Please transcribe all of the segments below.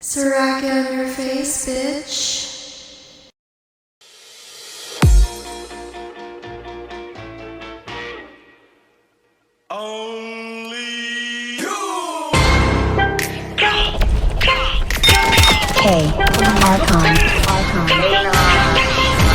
Sriracha on your face, bitch. K. Archon.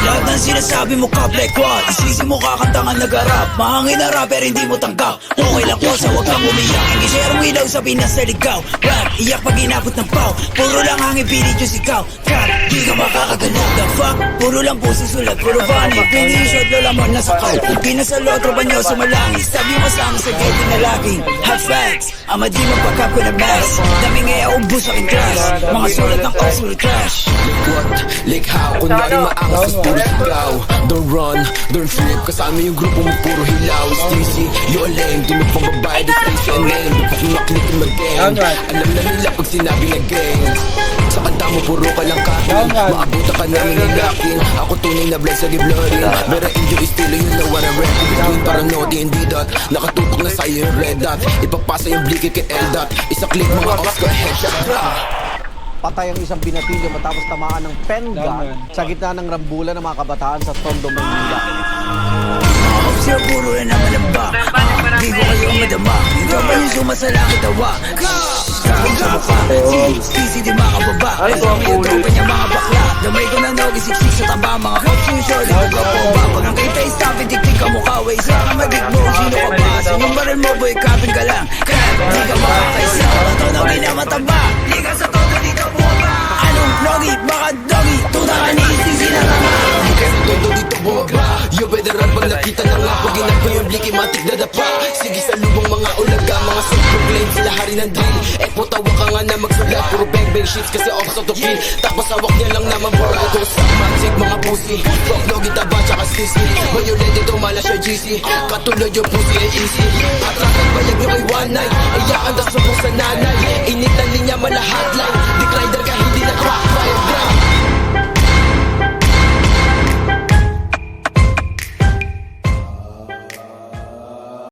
Lahat ng sinasabi mo ka, Black One. Isisi mo kakanta nga nag-arap. Mahangin na rapper, hindi mo tanggap. Okay lang ko sa huwag kang umiyak. Hindi share ilaw sa Pinas sa ligaw. Rap, iyak pag inabot ng pau. Puro lang hangin, pilit yung sigaw. Trap, di ka makakagalaw. The fuck, puro lang puso sulat. Puro funny, pinishot, lola mo nasa kaw. Pinasalo, tropa nyo sa malangis. Sabi mo sa amin sa gate na laging hot facts, ama di magpagkap ko na mess. Daming ngaya ubus sa aking class. Mga sulat ng all trash. Like what? Like how? Kunwari maangas, puro sigaw. Don't run, don't flip. Kasama yung grupo mo, puro hilaw. Stacy, you're lame. Di mo pang babae, di face your name. Di mo maklik yung mag-game. Alam na nila pag sinabi na gang. Sa kanta mo, puro ka lang kakin. Maabuta ka namin nilakin. Ako tunay na bless sa giblorin. Pero enjoy estilo yun na what I rap. Between paranoid and D-dot. Nakatutok na sa'yo yung red dot. Ipapasa yung blikit kay L-dot. Isa click mga Oscar headshot. Patay ang isang binatilyo matapos tamaan ng pen gun sa gitna ng rambulan ng mga kabataan sa Tondo, Manila. Sir, puro na naman ang ba. Di ko kayo madama. Ikaw pa yung sumasalangit awa. Sabi sa mukha, easy di makababa. Alam mo yung tropa niya mga bakla. Damay ko na nogi, siksik sa taba. Mga confusion, ikaw ka po ba? Pag ang kita is stop, itik-tik ka mukha. Way sa ka madig mo, sino ka ba? Sa yung baril mo, boy, kapin ka lang. Crap, di ka makakaisa. Ito nogi na mataba. Di ka sa todo, di ka buwaba. Anong nogi? Baka dogi? Tuna ka ni easy na tama. Di ka sa todo dito buwaba. You better run pag nakita na nga. Pag ginag ko yung bliki, matik na dapa. Sige sa lubong mga ulaga. Mga self-proclaim sila hari ng drill. Tawa ka nga na magsulat. Puro bang-bang shits kasi off sa to kill. Tapos hawak niya lang naman bro. Ito sa magic mga pussy. Fuck no gitaba tsaka sissy. Violent ito mala siya GC. Katulad yung pussy ay easy. Atrakan bayag nyo kay one night. Iyakan das subong sa